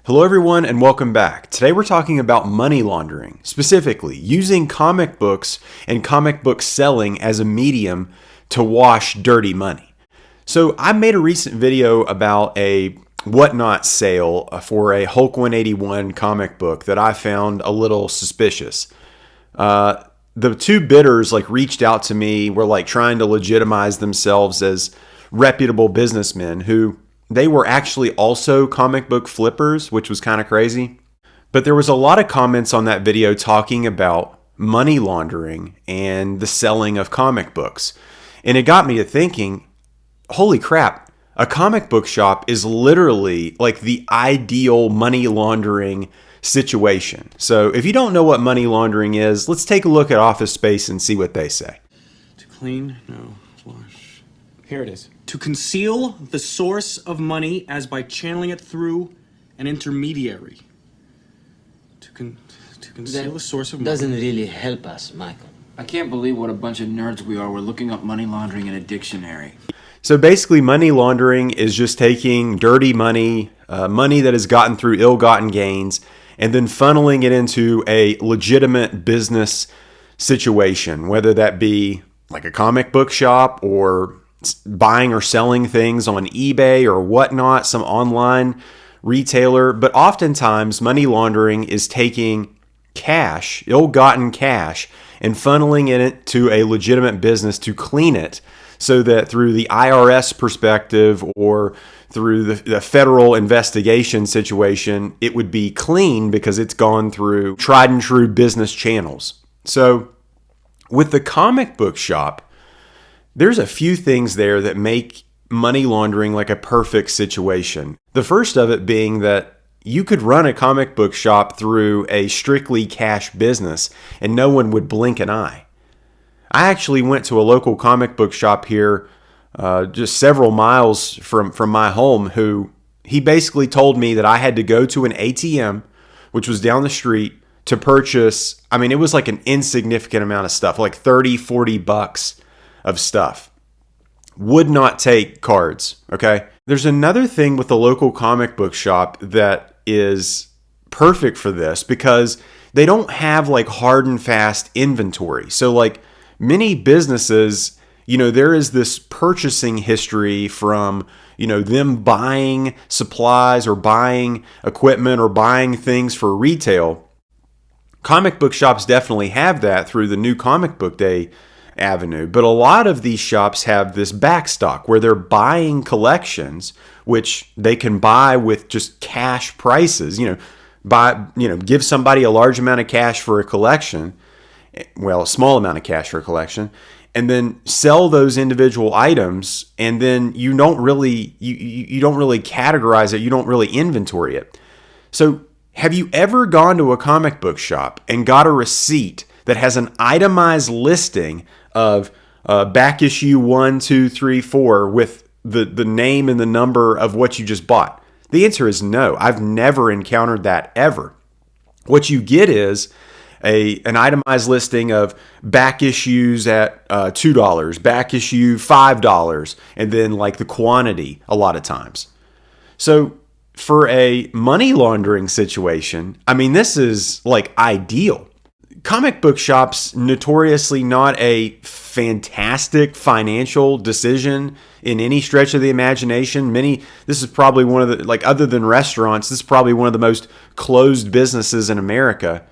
Hello everyone and welcome back. Today we're talking about money laundering, specifically using comic books and comic book selling as a medium to wash dirty money. So I made a recent video about a whatnot sale for a Hulk 181 comic book that I found a little suspicious. The two bidders reached out to me, were trying to legitimize themselves as reputable businessmen who they were actually also comic book flippers, which was kind of crazy. But there was a lot of comments on that video talking about money laundering and the selling of comic books. And it got me to thinking, holy crap, a comic book shop is literally like the ideal money laundering situation. So if you don't know what money laundering is, let's take a look at Office Space and see what they say. To clean, no, wash. Here it is. To conceal the source of money as by channeling it through an intermediary. To conceal the source of money. Doesn't really help us, Michael. I can't believe what a bunch of nerds we are. We're looking up money laundering in a dictionary. So basically, money laundering is just taking dirty money, money that has gotten through ill-gotten gains, and then funneling it into a legitimate business situation, whether that be like a comic book shop or buying or selling things on eBay or whatnot, some online retailer. But oftentimes, money laundering is taking cash, ill-gotten cash, and funneling it into a legitimate business to clean it so that through the IRS perspective or through the federal investigation situation, it would be clean because it's gone through tried and true business channels. So with the comic book shop, there's a few things there that make money laundering like a perfect situation. The first of it being that you could run a comic book shop through a strictly cash business and no one would blink an eye. I actually went to a local comic book shop here just several miles from my home he basically told me that I had to go to an ATM, which was down the street, to purchase, it was like an insignificant amount of stuff, like $30-$40 of stuff. Would not take cards, okay? There's another thing with the local comic book shop that is perfect for this because they don't have hard and fast inventory. So many businesses, there is this purchasing history from, them buying supplies or buying equipment or buying things for retail. Comic book shops definitely have that through the New Comic Book Day avenue, but a lot of these shops have this backstock where they're buying collections, which they can buy with just cash prices. Give somebody a large amount of cash for a collection, a small amount of cash for a collection, and then sell those individual items, and then you don't really categorize it, you don't really inventory it. So have you ever gone to a comic book shop and got a receipt that has an itemized listing of back issue 1, 2, 3, 4 with the name and the number of what you just bought? The answer is no. I've never encountered that ever. What you get is an itemized listing of back issues at $2, back issue $5, and then the quantity a lot of times. So for a money laundering situation, this is ideal. Comic book shops, notoriously not a fantastic financial decision in any stretch of the imagination. This is probably one of the, other than restaurants, this is probably one of the most closed businesses in America.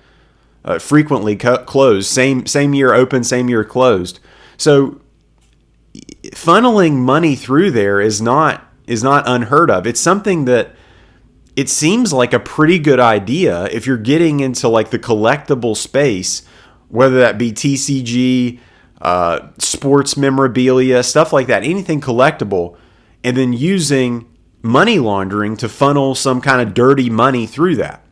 Frequently closed. Same year open, same year closed. So funneling money through there is not unheard of. It's something that it seems like a pretty good idea if you're getting into the collectible space, whether that be TCG, sports memorabilia, stuff like that, anything collectible, and then using money laundering to funnel some kind of dirty money through that.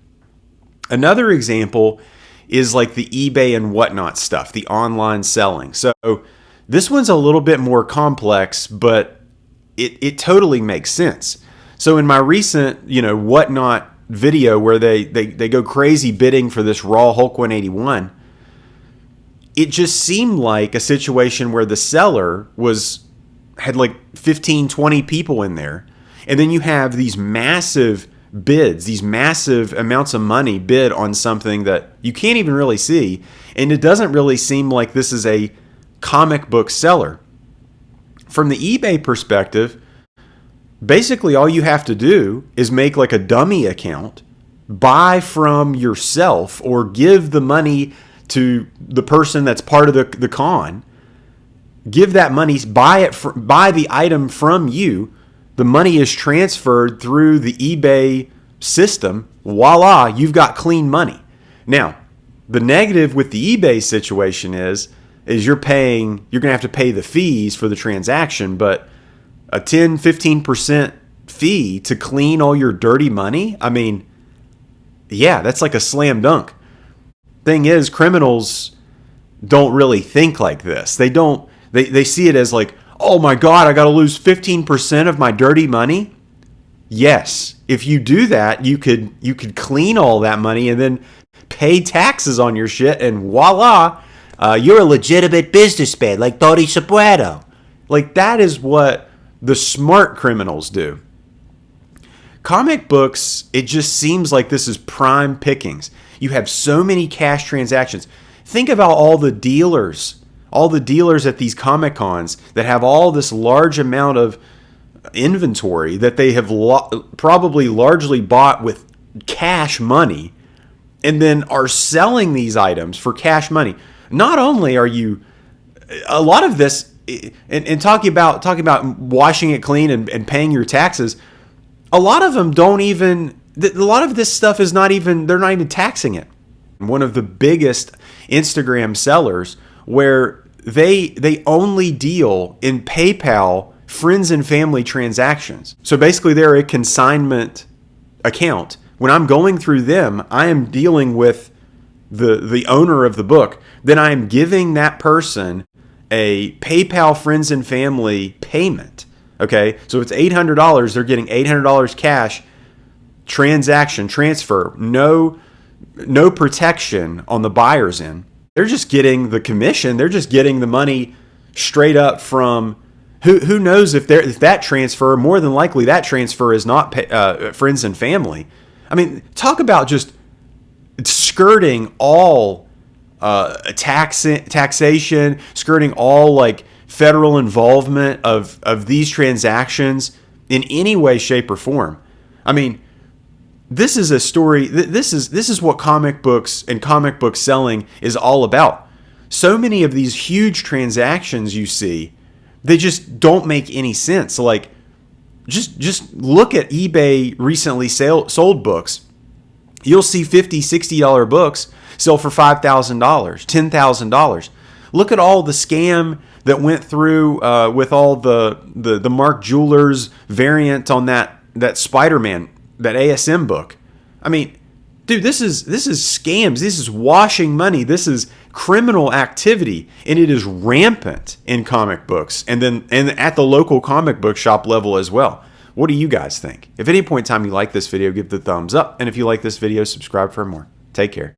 Another example is the eBay and whatnot stuff, the online selling. So this one's a little bit more complex, but it totally makes sense. So in my recent, whatnot video where they go crazy bidding for this raw Hulk 181, it just seemed like a situation where the seller had 15, 20 people in there. And then you have these massive bids, these massive amounts of money bid on something that you can't even really see. And it doesn't really seem like this is a comic book seller. From the eBay perspective, basically all you have to do is make like a dummy account, buy from yourself, or give the money to the person that's part of the con. Give that money, buy the item from you. The money is transferred through the eBay system. Voila, you've got clean money. Now, the negative with the eBay situation is you're going to have to pay the fees for the transaction, but a 10-15% fee to clean all your dirty money, I mean, yeah, that's like a slam dunk. Thing is, criminals don't really think like this. They see it as like, oh my God, I got to lose 15% of my dirty money. Yes, if you do that, you could clean all that money and then pay taxes on your shit, and voila, you're a legitimate businessman like Tony Soprano. Like, that is what the smart criminals do. Comic books, it just seems like this is prime pickings. You have so many cash transactions. Think about all the dealers at these Comic Cons that have all this large amount of inventory that they have probably largely bought with cash money, and then are selling these items for cash money. Not only are you, a lot of this, and talking about washing it clean and paying your taxes, a lot of them don't even, a lot of this stuff is not even, they're not even taxing it. One of the biggest Instagram sellers, where they only deal in PayPal friends and family transactions. So basically they're a consignment account. When I'm going through them, I am dealing with the owner of the book. Then I am giving that person a PayPal friends and family payment. Okay, so it's $800. They're getting $800 cash, transaction, transfer, no protection on the buyer's end. They're just getting the commission. They're just getting the money straight up from who knows if that transfer, more than likely that transfer is not friends and family. I mean, talk about just skirting all taxation, skirting all like federal involvement of these transactions in any way, shape, or form. I mean, this is a story. This is what comic books and comic book selling is all about. So many of these huge transactions you see, they just don't make any sense. Like, just look at eBay recently sold books. You'll see $50, $60 books sell for $5,000, $10,000. Look at all the scam that went through with all the Mark Jewelers variant on that Spider-Man, that ASM book. I mean, dude, this is scams. This is washing money. This is criminal activity, and it is rampant in comic books, and at the local comic book shop level as well. What do you guys think? If at any point in time you like this video, give the thumbs up, and if you like this video, subscribe for more. Take care.